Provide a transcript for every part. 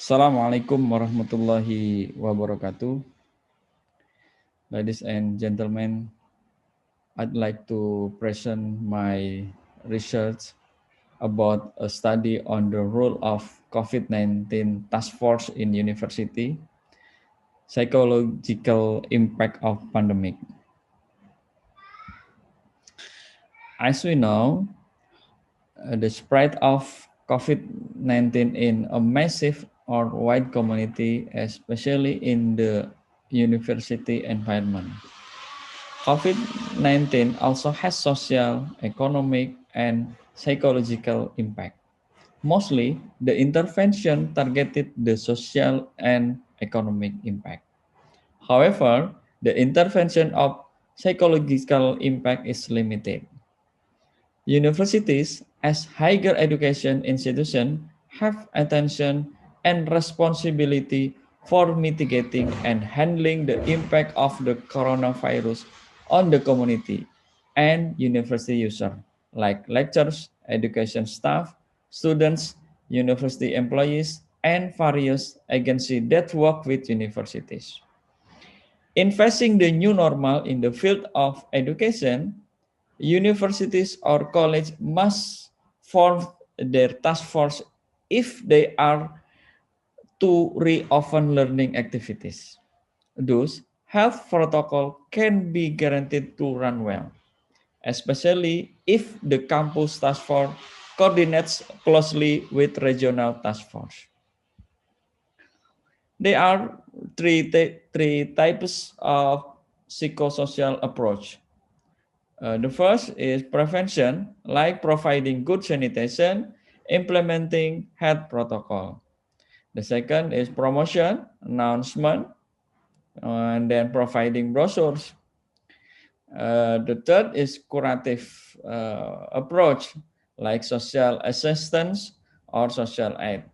Assalamualaikum warahmatullahi wabarakatuh. Ladies and gentlemen, I'd like to present my research about a study on the role of COVID-19 task force in university, psychological impact of pandemic. As we know, the spread of COVID-19 in a massive or wide community, especially in the university environment. COVID-19 also has social, economic, and psychological impact. Mostly, the intervention targeted the social and economic impact. However, the intervention of psychological impact is limited. Universities, as higher education institutions, have attention and responsibility for mitigating and handling the impact of the coronavirus on the community and university users, like lecturers, education staff, students, university employees, and various agencies that work with universities. In facing the new normal in the field of education, universities or college must form their task force if they are to reopen learning activities. Thus, health protocol can be guaranteed to run well, especially if the campus task force coordinates closely with regional task force. There are three types of psychosocial approach. The first is prevention, like providing good sanitation, implementing health protocol. The second is promotion, announcement, and then providing brochures. The third is curative approach, like social assistance or social aid,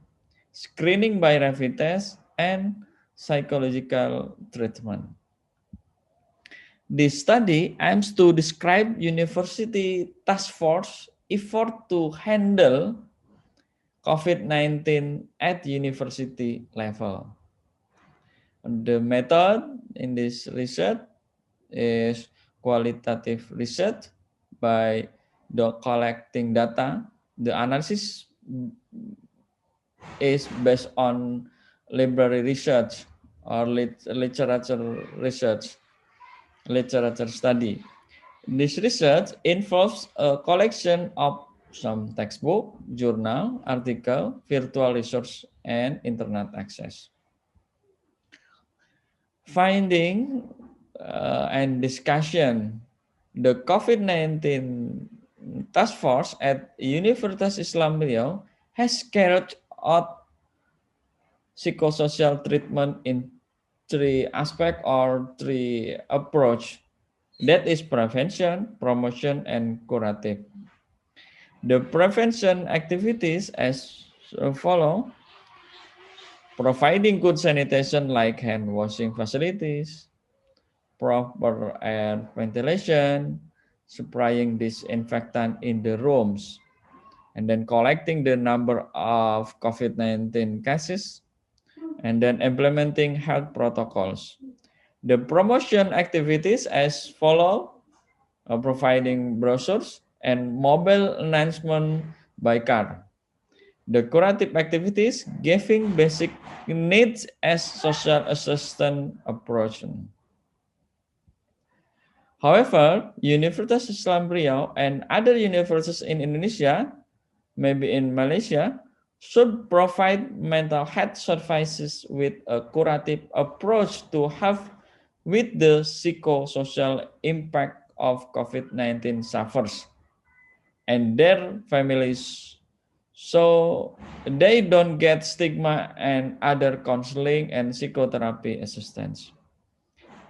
screening by rapid test, and psychological treatment. This study aims to describe university task force effort to handle COVID-19 at university level. The method in this research is qualitative research by collecting data. The analysis is based on library research or literature study. This research involves a collection of some textbook, journal, article, virtual resource, and internet access. Finding and discussion. The COVID-19 task force at Universitas Islam Riau has carried out psychosocial treatment in three aspects or three approach. That is prevention, promotion, and curative. The prevention activities as follow: providing good sanitation like hand washing facilities, proper air ventilation, spraying disinfectant in the rooms, and then collecting the number of COVID-19 cases, and then implementing health protocols. The promotion activities as follow: providing brochures and mobile announcement by car. The curative activities giving basic needs as social assistance approach. However, Universitas Islam Riau and other universities in Indonesia, maybe in Malaysia, should provide mental health services with a curative approach to help with the psychosocial impact of COVID-19 sufferers and their families, so they don't get stigma and other counseling and psychotherapy assistance.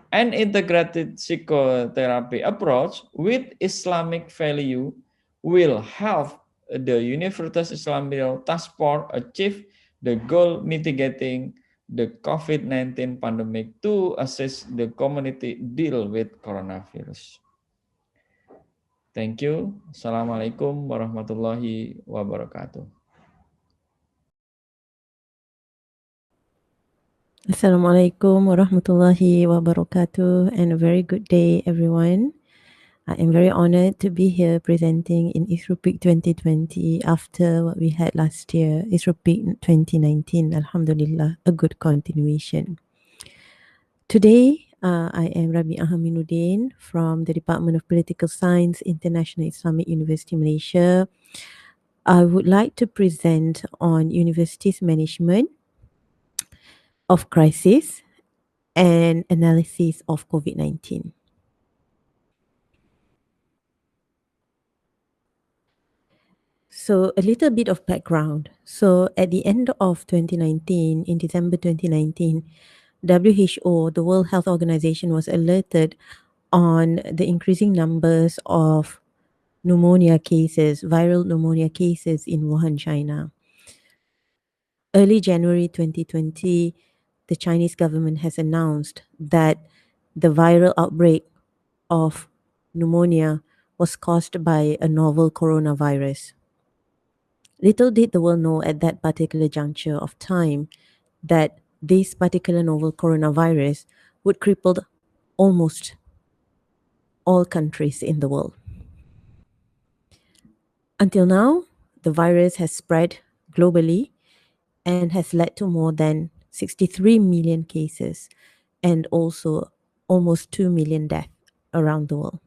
An integrated psychotherapy approach with Islamic value will help the Universitas Islam Riau Task Force achieve the goal mitigating the COVID-19 pandemic to assist the community deal with coronavirus. Thank you. Assalamualaikum warahmatullahi wabarakatuh. Assalamualaikum warahmatullahi wabarakatuh, and a very good day, everyone. I am very honored to be here presenting in ISROPIC 2020 after what we had last year, ISROPIC 2019. Alhamdulillah, a good continuation. Today, I am Rabi Ahaminuddin from the Department of Political Science, International Islamic University Malaysia. I would like to present on universities management of crisis and analysis of COVID 19. So, a little bit of background. So, at the end of 2019, in December 2019, WHO, the World Health Organization, was alerted on the increasing numbers of pneumonia cases, viral pneumonia cases in Wuhan, China. Early January 2020, the Chinese government has announced that the viral outbreak of pneumonia was caused by a novel coronavirus. Little did the world know at that particular juncture of time that this particular novel coronavirus would cripple almost all countries in the world. Until now, the virus has spread globally and has led to more than 63 million cases and also almost 2 million deaths around the world.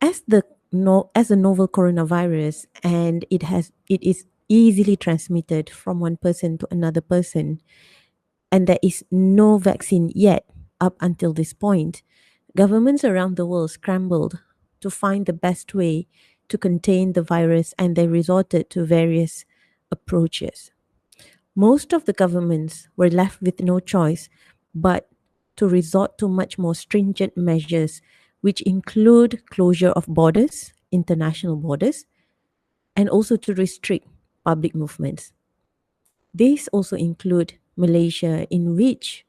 As a novel coronavirus, and it is easily transmitted from one person to another person, and there is no vaccine yet up until this point, governments around the world scrambled to find the best way to contain the virus, and they resorted to various approaches. Most of the governments were left with no choice but to resort to much more stringent measures, which include closure of borders, international borders, and also to restrict public movements. These also include Malaysia, in which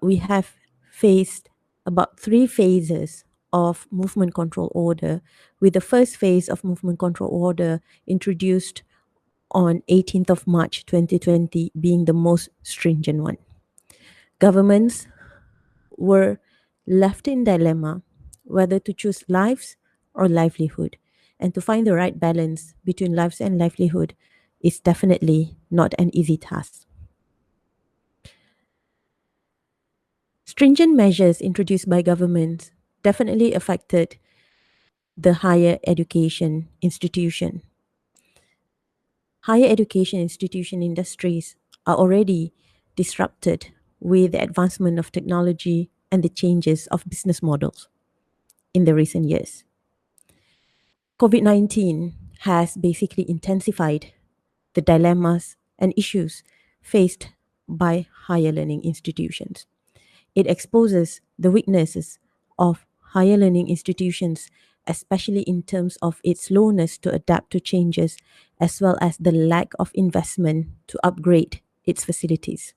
we have faced about 3 phases of movement control order, with the first phase of movement control order introduced on 18th of March 2020 being the most stringent one. Governments were left in dilemma whether to choose lives or livelihood, and to find the right balance between lives and livelihood is definitely not an easy task. Stringent measures introduced by governments definitely affected the higher education institution. Higher education institution industries are already disrupted with the advancement of technology and the changes of business models in the recent years. COVID 19 has basically intensified the dilemmas and issues faced by higher learning institutions. It exposes the weaknesses of higher learning institutions, especially in terms of its slowness to adapt to changes, as well as the lack of investment to upgrade its facilities.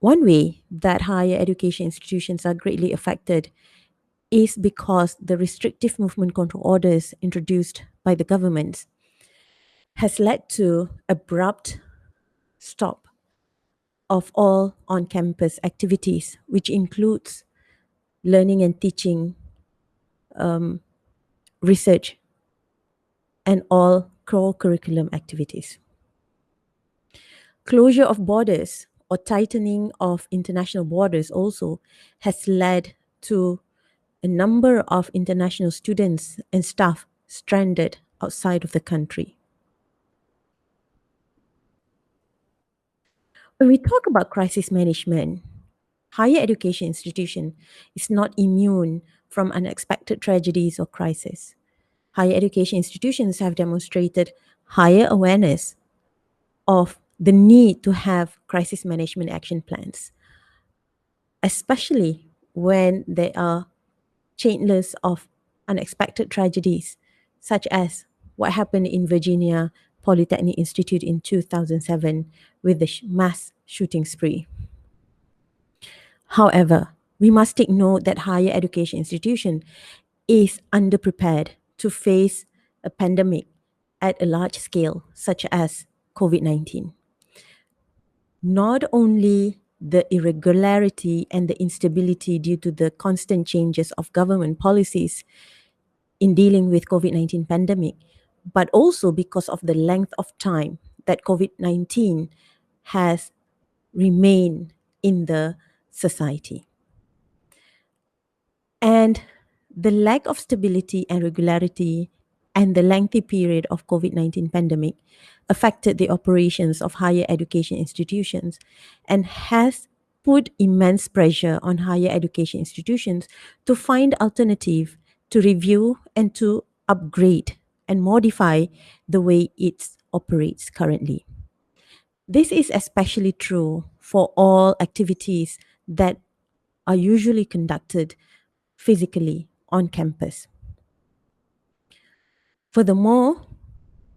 One way that higher education institutions are greatly affected is because the restrictive movement control orders introduced by the government has led to abrupt stop of all on-campus activities, which includes learning and teaching, research, and all core curriculum activities. Closure of borders or tightening of international borders also has led to a number of international students and staff stranded outside of the country. When we talk about crisis management, higher education institution is not immune from unexpected tragedies or crises. Higher education institutions have demonstrated higher awareness of the need to have crisis management action plans, especially when there are chainless of unexpected tragedies, such as what happened in Virginia Polytechnic Institute in 2007 with the mass shooting spree. However, we must take note that higher education institution is underprepared to face a pandemic at a large scale, such as COVID 19. Not only the irregularity and the instability due to the constant changes of government policies in dealing with COVID-19 pandemic, but also because of the length of time that COVID-19 has remained in the society. And the lack of stability and regularity and the lengthy period of COVID-19 pandemic affected the operations of higher education institutions and has put immense pressure on higher education institutions to find alternative, to review and to upgrade and modify the way it operates currently. This is especially true for all activities that are usually conducted physically on campus. Furthermore,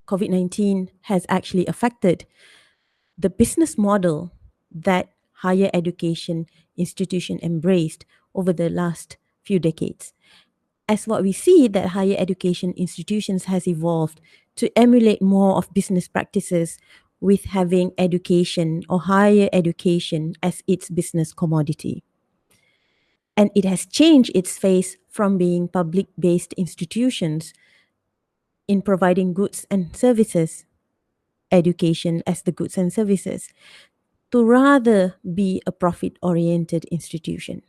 COVID 19 has actually affected the business model that higher education institution embraced over the last few decades. As what we see that higher education institutions has evolved to emulate more of business practices with having education or higher education as its business commodity. And it has changed its face from being public based institutions in providing goods and services, education as the goods and services, to rather be a profit oriented institution.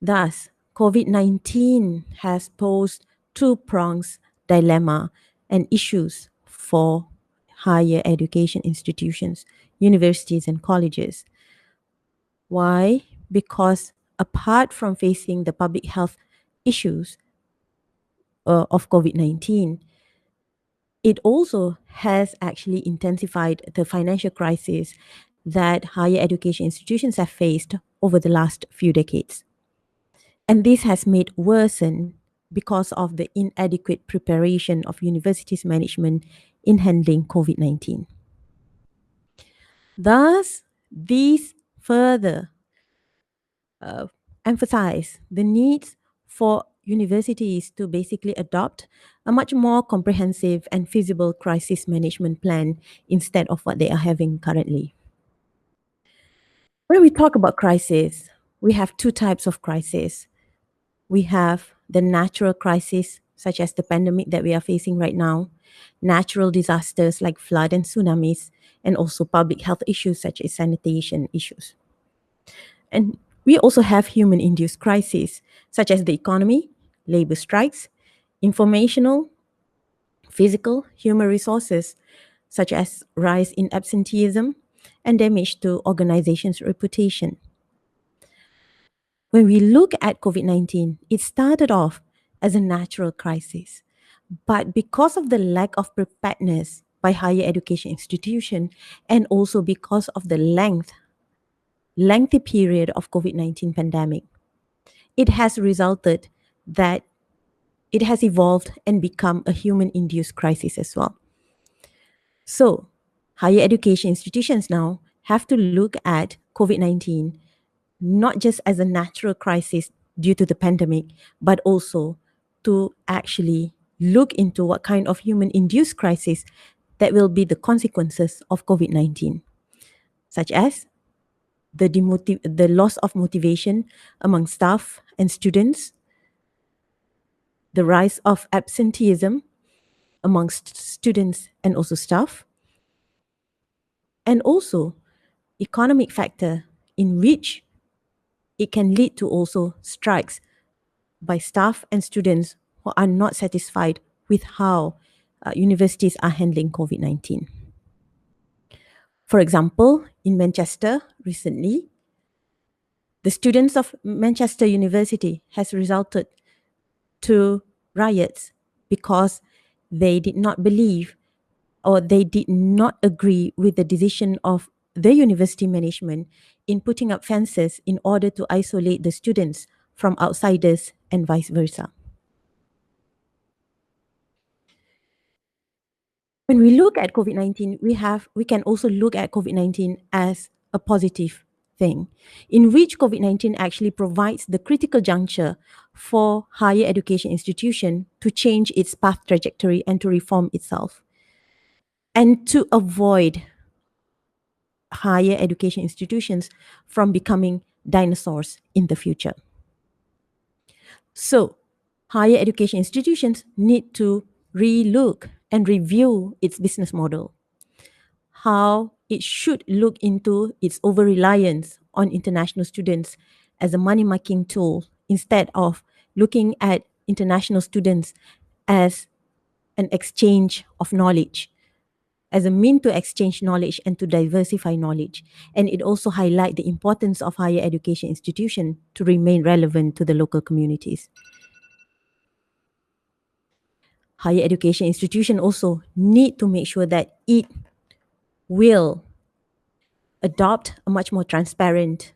Thus, COVID 19 has posed two prongs dilemma and issues for higher education institutions, universities, and colleges. Why? Because apart from facing the public health issues of COVID 19, it also has actually intensified the financial crisis that higher education institutions have faced over the last few decades. And this has made worsen because of the inadequate preparation of universities management in handling COVID 19. Thus, these further uh, emphasize the needs for universities to basically adopt a much more comprehensive and feasible crisis management plan instead of what they are having currently. When we talk about crisis, we have two types of crisis. We have the natural crisis, such as the pandemic that we are facing right now, natural disasters like flood and tsunamis, and also public health issues such as sanitation issues. And we also have human induced crises, such as the economy, labor strikes, informational, physical, human resources, such as rise in absenteeism and damage to organizations' reputation. When we look at COVID 19, it started off as a natural crisis. But because of the lack of preparedness by higher education institution and also because of the lengthy period of COVID-19 pandemic, it has resulted that it has evolved and become a human induced crisis as well. So, higher education institutions now have to look at COVID 19 not just as a natural crisis due to the pandemic, but also to actually look into what kind of human induced crisis that will be the consequences of COVID 19, such as the loss of motivation among staff and students, the rise of absenteeism amongst students and also staff, and also economic factor in which it can lead to also strikes by staff and students who are not satisfied with how universities are handling COVID 19. For example, in Manchester recently, the students of Manchester University has resulted to riots because they did not believe or they did not agree with the decision of the university management in putting up fences in order to isolate the students from outsiders and vice versa. When we look at COVID 19, we can also look at COVID 19 as a positive thing, in which COVID 19 actually provides the critical juncture for higher education institution to change its path trajectory and to reform itself and to avoid higher education institutions from becoming dinosaurs in the future. So, higher education institutions need to relook and review its business model, how it should look into its over reliance on international students as a money making tool instead of looking at international students as an exchange of knowledge, as a mean to exchange knowledge and to diversify knowledge. And it also highlights the importance of higher education institution to remain relevant to the local communities. Higher education institution also need to make sure that it will adopt a much more transparent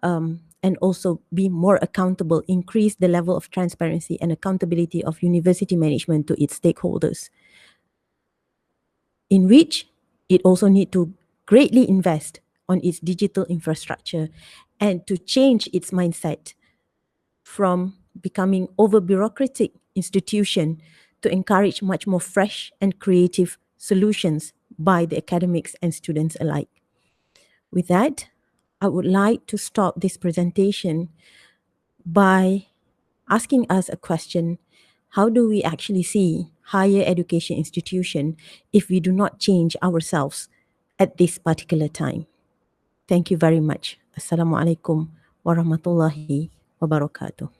and also be more accountable, increase the level of transparency and accountability of university management to its stakeholders, in which it also need to greatly invest on its digital infrastructure and to change its mindset from becoming over bureaucratic institution to encourage much more fresh and creative solutions by the academics and students alike. With that, I would like to stop this presentation by asking us a question: how do we actually see higher education institution if we do not change ourselves at this particular time? Thank you very much. Assalamualaikum warahmatullahi wabarakatuh.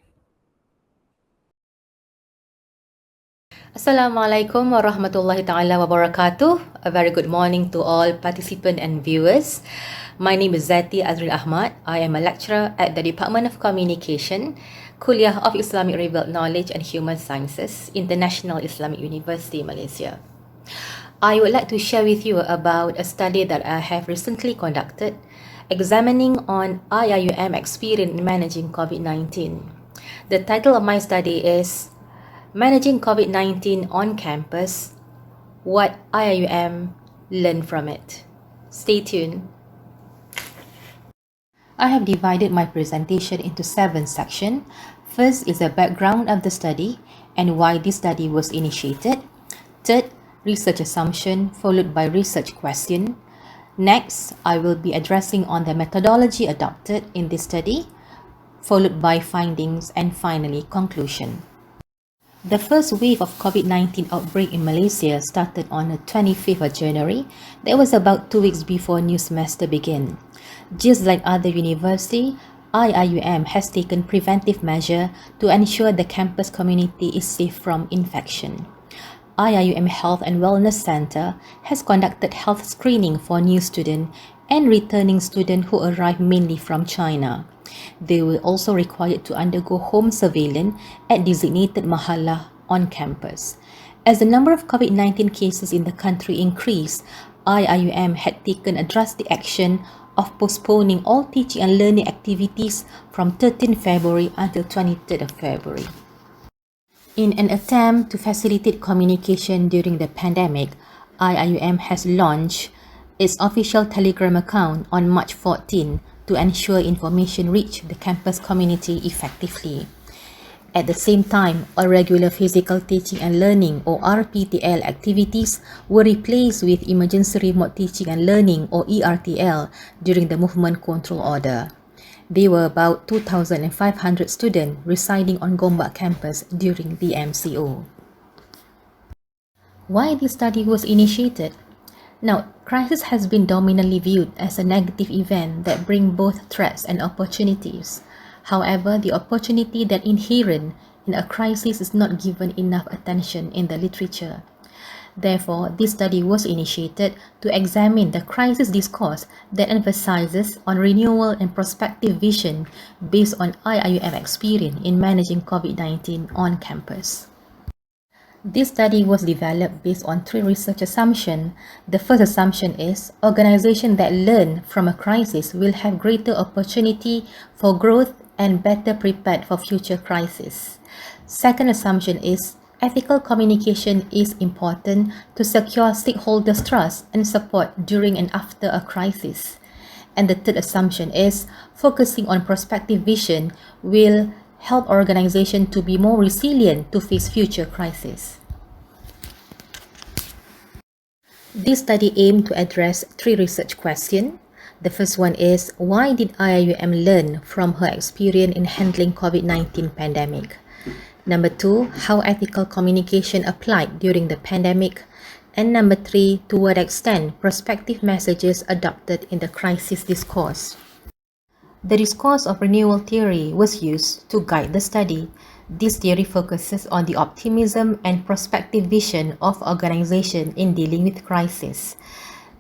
Assalamualaikum warahmatullahi ta'ala wabarakatuh. A very good morning to all participants and viewers. My name is Zati Azril Ahmad. I am a lecturer at the Department of Communication, Kuliah of Islamic Revealed Knowledge and Human Sciences, International Islamic University, Malaysia. I would like to share with you about a study that I have recently conducted, examining on IIUM experience in managing COVID-19. The title of my study is Managing COVID-19 on Campus, What IIUM Learned from It. Stay tuned. I have divided my presentation into 7 sections. First is the background of the study and why this study was initiated. Third, research assumption followed by research question. Next, I will be addressing on the methodology adopted in this study, followed by findings and finally conclusion. The first wave of COVID-19 outbreak in Malaysia started on the 25th of January. That was about 2 weeks before new semester began. Just like other universities, IIUM has taken preventive measures to ensure the campus community is safe from infection. IIUM Health and Wellness Center has conducted health screening for new students and returning students who arrived mainly from China. They were also required to undergo home surveillance at designated mahallah on campus. As the number of COVID-19 cases in the country increased, IIUM had taken a drastic action of postponing all teaching and learning activities from 13 February until 23rd of February. In an attempt to facilitate communication during the pandemic, IIUM has launched its official Telegram account on March 14 to ensure information reached the campus community effectively. At the same time, all regular physical teaching and learning or RPTL activities were replaced with emergency remote teaching and learning or ERTL during the movement control order. There were about 2,500 students residing on Gombak campus during the MCO. Why this study was initiated? Now, crisis has been dominantly viewed as a negative event that brings both threats and opportunities. However, the opportunity that inherent in a crisis is not given enough attention in the literature. Therefore, this study was initiated to examine the crisis discourse that emphasizes on renewal and prospective vision based on IIUM experience in managing COVID-19 on campus. This study was developed based on 3 research assumptions. The first assumption is organizations that learn from a crisis will have greater opportunity for growth and better prepared for future crises. Second assumption is ethical communication is important to secure stakeholders' trust and support during and after a crisis. And the third assumption is focusing on prospective vision will help organizations to be more resilient to face future crises. This study aimed to address 3 research questions. The first one is, why did IIUM learn from her experience in handling COVID-19 pandemic? Number 2, how ethical communication applied during the pandemic? And number 3, to what extent prospective messages adopted in the crisis discourse? The discourse of renewal theory was used to guide the study. This theory focuses on the optimism and prospective vision of organization in dealing with crisis.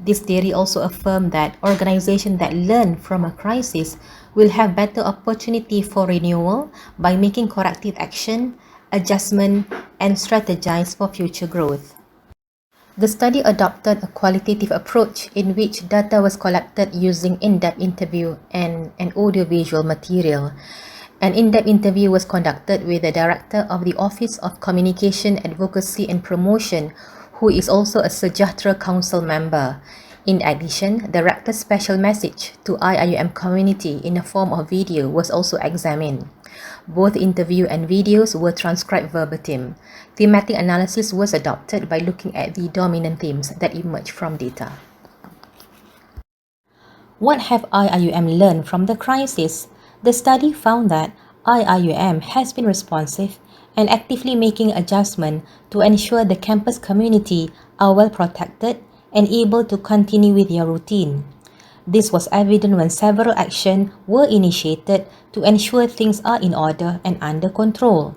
This theory also affirmed that organizations that learn from a crisis will have better opportunity for renewal by making corrective action, adjustment, and strategize for future growth. The study adopted a qualitative approach in which data was collected using in-depth interview and an audiovisual material. An in-depth interview was conducted with the director of the Office of Communication, Advocacy and Promotion, who is also a Sejahtera Council member. In addition, the rector's special message to IIUM community in the form of video was also examined. Both interview and videos were transcribed verbatim. Thematic analysis was adopted by looking at the dominant themes that emerged from data. What have IIUM learned from the crisis? The study found that IIUM has been responsive and actively making adjustments to ensure the campus community are well protected and able to continue with their routine. This was evident when several actions were initiated to ensure things are in order and under control.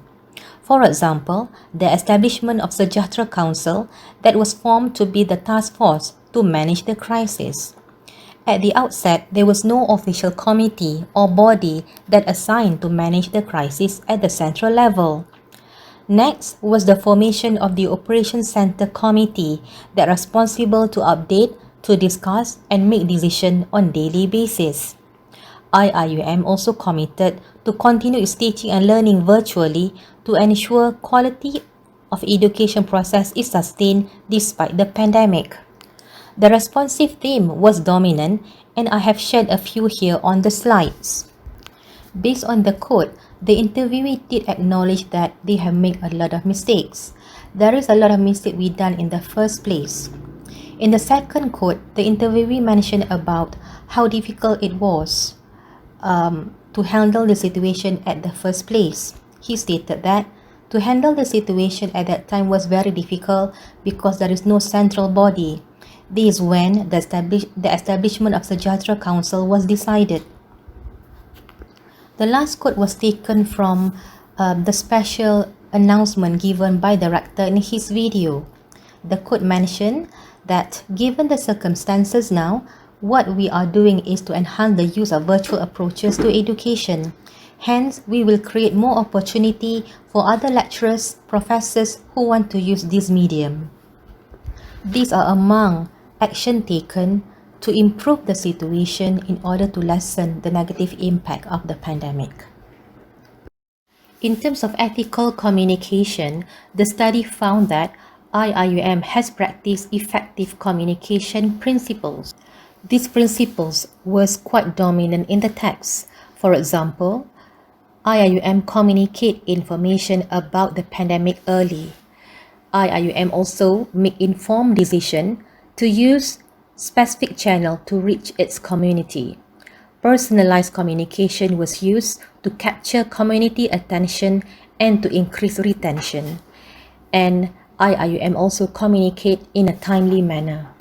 For example, the establishment of Sejahtera Council that was formed to be the task force to manage the crisis. At the outset, there was no official committee or body that assigned to manage the crisis at the central level. Next was the formation of the Operations Center Committee that was responsible to update, to discuss, and make decisions on daily basis. IIUM also committed to continue its teaching and learning virtually to ensure quality of education process is sustained despite the pandemic. The responsive theme was dominant, and I have shared a few here on the slides. Based on the quote, the interviewee did acknowledge that they have made a lot of mistakes. There is a lot of mistake we done in the first place. In the second quote, the interviewee mentioned about how difficult it was to handle the situation at the first place. He stated that to handle the situation at that time was very difficult because there is no central body. This is when the establishment of Sejahtera Council was decided. The last quote was taken from the special announcement given by the rector in his video. The quote mentioned that given the circumstances now, what we are doing is to enhance the use of virtual approaches to education. Hence, we will create more opportunity for other lecturers, professors who want to use this medium. These are among action taken to improve the situation in order to lessen the negative impact of the pandemic. In terms of ethical communication, the study found that IIUM has practiced effective communication principles. These principles was quite dominant in the text. For example, IIUM communicate information about the pandemic early. IIUM also make informed decision to use specific channel to reach its community. Personalized communication was used to capture community attention and to increase retention. And IIUM also communicate in a timely manner.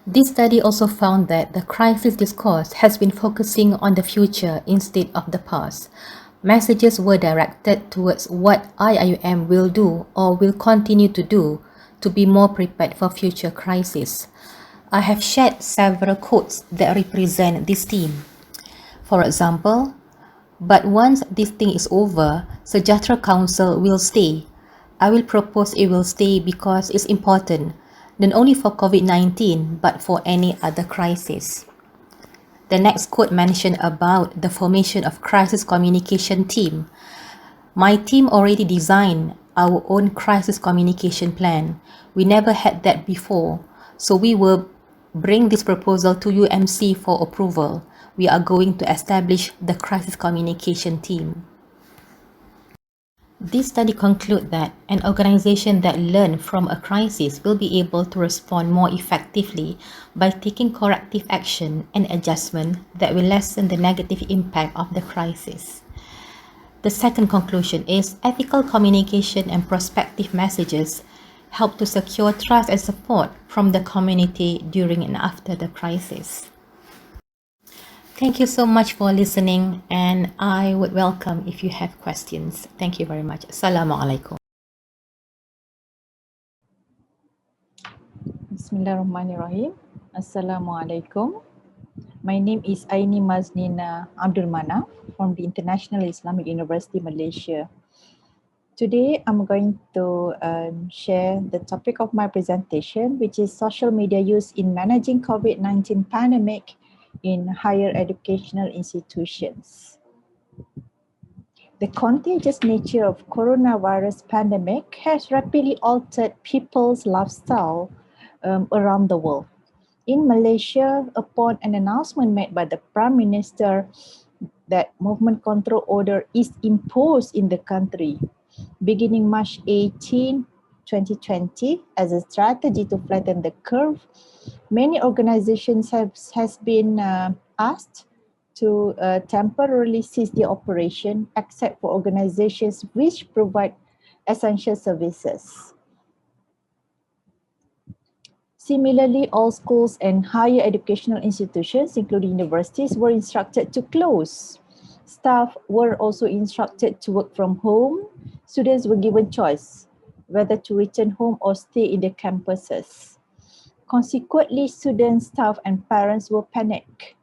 This study also found that the crisis discourse has been focusing on the future instead of the past. Messages were directed towards what IIUM will do or will continue to do to be more prepared for future crises. I have shared several quotes that represent this theme. For example, but once this thing is over, Sejahtera Council will stay. I will propose it will stay because it's important, not only for COVID-19, but for any other crisis. The next quote mentioned about the formation of crisis communication team. My team already designed our own crisis communication plan. We never had that before, so we will bring this proposal to UMC for approval. We are going to establish the crisis communication team. This study concludes that an organization that learns from a crisis will be able to respond more effectively by taking corrective action and adjustment that will lessen the negative impact of the crisis. The second conclusion is ethical communication and prospective messages help to secure trust and support from the community during and after the crisis. Thank you so much for listening, and I would welcome if you have questions. Thank you very much. Assalamualaikum. Bismillahirrahmanirrahim. Assalamualaikum. My name is Aini Maznina Abdul Manaf from the International Islamic University, Malaysia. Today, I'm going to share the topic of my presentation, which is social media use in managing COVID-19 pandemic in higher educational institutions. The contagious nature of coronavirus pandemic has rapidly altered people's lifestyle around the world. In Malaysia, upon an announcement made by the Prime Minister that movement control order is imposed in the country beginning March 18, 2020, as a strategy to flatten the curve, many organizations has been asked to temporarily cease their operation except for organizations which provide essential services. Similarly, all schools and higher educational institutions, including universities, were instructed to close. Staff were also instructed to work from home. Students were given choice whether to return home or stay in their campuses. Consequently, students, staff, and parents were panicked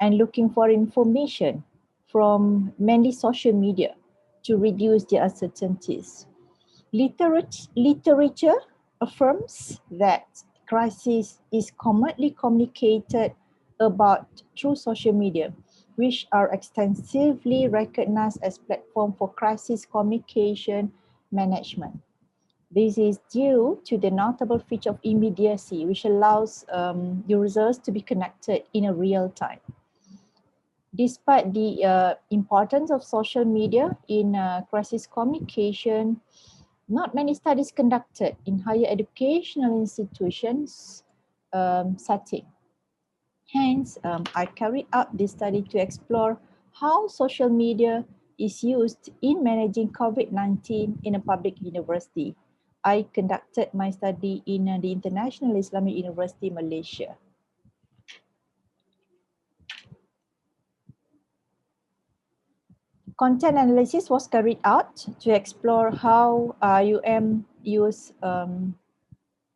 and looking for information from mainly social media to reduce their uncertainties. Literature affirms that crisis is commonly communicated about through social media, which are extensively recognized as platform for crisis communication management. This is due to the notable feature of immediacy, which allows users to be connected in a real time. Despite the importance of social media in crisis communication, not many studies conducted in higher educational institutions setting. Hence, I carried out this study to explore how social media is used in managing COVID-19 in a public university. I conducted my study in the International Islamic University, Malaysia. Content analysis was carried out to explore how IUM use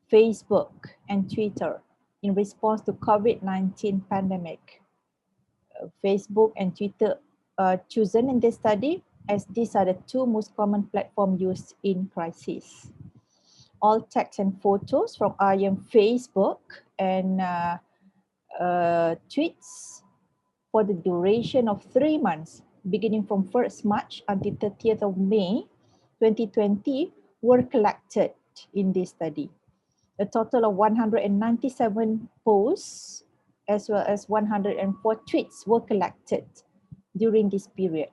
Facebook and Twitter in response to COVID-19 pandemic. Facebook and Twitter are chosen in this study as these are the two most common platforms used in crisis. All text and photos from IUM Facebook and tweets for the duration of 3 months, beginning from 1st March until 30th of May 2020, were collected in this study. A total of 197 posts as well as 104 tweets were collected during this period.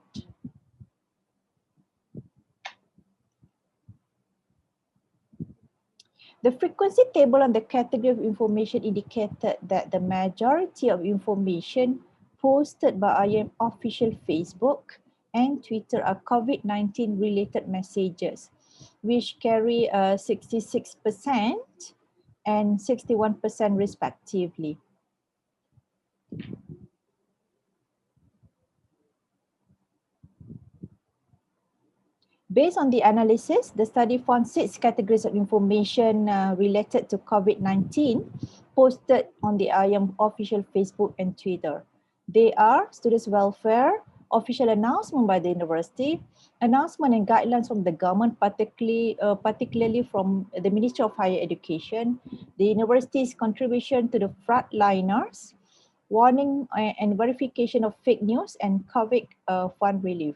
The frequency table on the category of information indicated that the majority of information posted by IM official Facebook and Twitter are COVID-19 related messages, which carry 66% and 61% respectively. Based on the analysis, the study found 6 categories of information related to COVID-19 posted on the IM official Facebook and Twitter. They are students' welfare, official announcement by the university, announcement and guidelines from the government, particularly from the Ministry of Higher Education, the university's contribution to the frontliners, warning and verification of fake news, and COVID fund relief.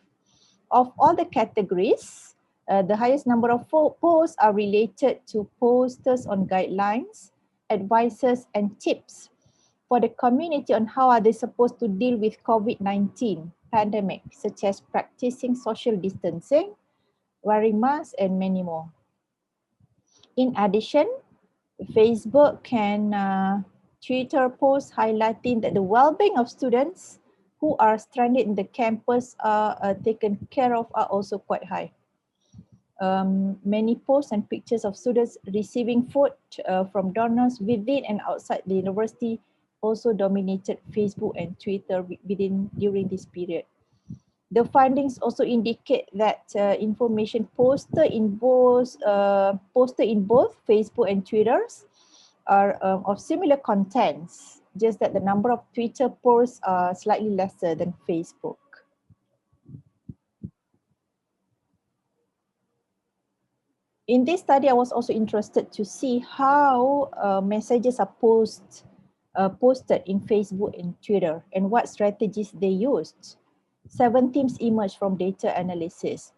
Of all the categories, the highest number of posts are related to posters on guidelines, advices, and tips for the community on how are they supposed to deal with COVID-19 pandemic, such as practicing social distancing, wearing masks, and many more. In addition, Facebook can Twitter posts highlighting that the well-being of students who are stranded in the campus are taken care of are also quite high. Many posts and pictures of students receiving food from donors within and outside the university also dominated Facebook and Twitter during this period. The findings also indicate that information posted in both Facebook and Twitters are of similar contents, just that the number of Twitter posts are slightly lesser than Facebook. In this study, I was also interested to see how messages are posted in Facebook and Twitter and what strategies they used. 7 themes emerged from data analysis.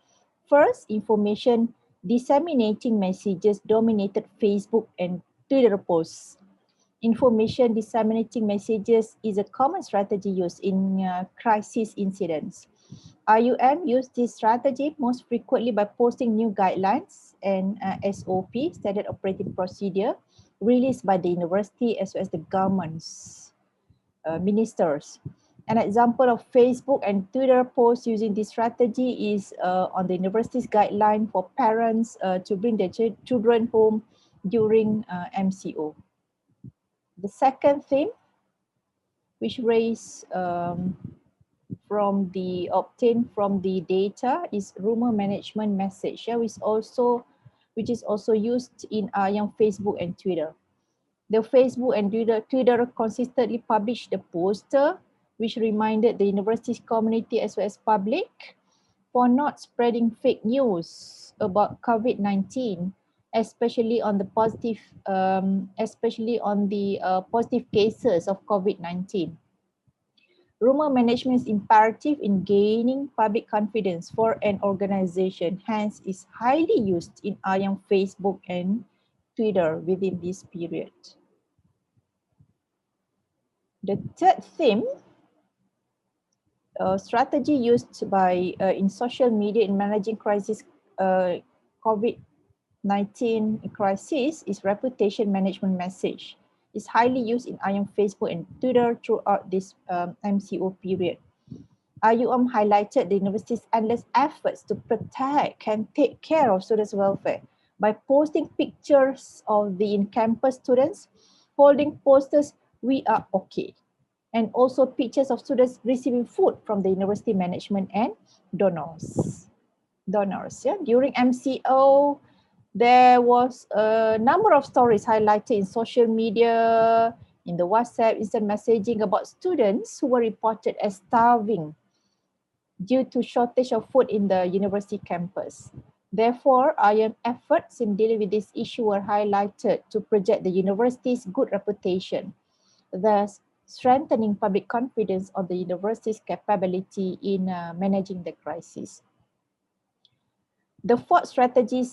First, information disseminating messages dominated Facebook and Twitter posts. Information disseminating messages is a common strategy used in crisis incidents. IUM used this strategy most frequently by posting new guidelines and SOP, standard operating procedure, released by the university as well as the government's ministers. An example of Facebook and Twitter posts using this strategy is on the university's guideline for parents to bring their children home during MCO. The second theme, which raised obtained from the data, is rumor management message, which is also used in young Facebook and Twitter. The Facebook and Twitter consistently published the poster, which reminded the university's community as well as public for not spreading fake news about COVID-19, especially on the positive cases of COVID-19. Rumor management is imperative in gaining public confidence for an organization, hence is highly used in young Facebook and Twitter within this period. The third theme, strategy used by in social media in managing COVID-19 crisis is reputation management message. It's highly used in IUM Facebook and Twitter throughout this MCO period. IUM highlighted the university's endless efforts to protect and take care of students' welfare by posting pictures of the in-campus students holding posters, "We are okay," and also pictures of students receiving food from the university management and donors. During MCO, there was a number of stories highlighted in social media, in the WhatsApp, instant messaging about students who were reported as starving due to shortage of food in the university campus. Therefore, IUM efforts in dealing with this issue were highlighted to project the university's good reputation, thus strengthening public confidence on the university's capability in managing the crisis. The fourth strategy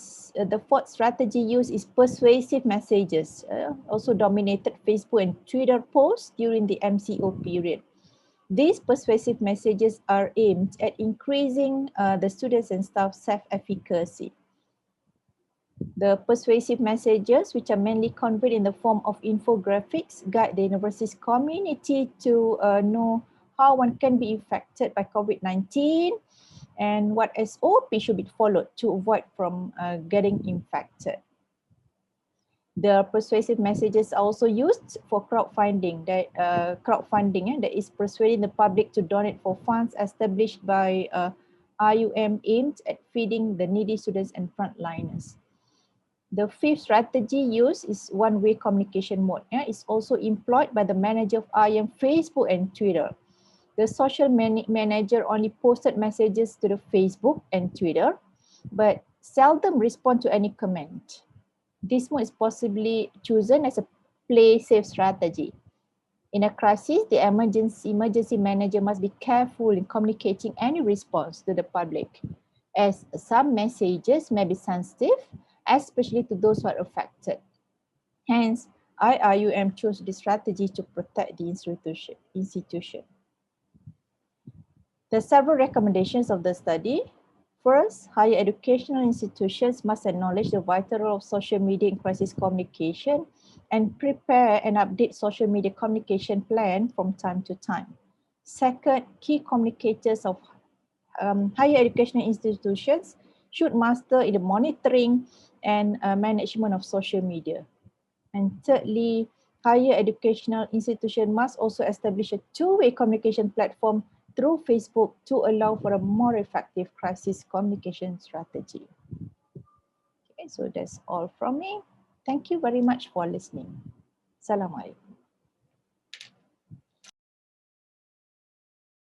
used is persuasive messages, also dominated Facebook and Twitter posts during the MCO period. These persuasive messages are aimed at increasing the students' and staff self-efficacy. The persuasive messages, which are mainly conveyed in the form of infographics, guide the university's community to know how one can be infected by COVID-19 and what SOP should be followed to avoid from getting infected. The persuasive messages are also used for crowdfunding, that is persuading the public to donate for funds established by IUM aimed at feeding the needy students and frontliners. The fifth strategy used is one-way communication mode. It's also employed by the manager of IUM Facebook and Twitter. The social manager only posted messages to the Facebook and Twitter, but seldom respond to any comment. This mode is possibly chosen as a play-safe strategy. In a crisis, the emergency manager must be careful in communicating any response to the public, as some messages may be sensitive, especially to those who are affected. Hence, IUM chose this strategy to protect the institution. There are several recommendations of the study. First, higher educational institutions must acknowledge the vital role of social media in crisis communication and prepare and update social media communication plan from time to time. Second, key communicators of higher educational institutions should master in the monitoring and management of social media. And thirdly, higher educational institution must also establish a two-way communication platform through Facebook to allow for a more effective crisis communication strategy. Okay, so that's all from me. Thank you very much for listening. Assalamualaikum.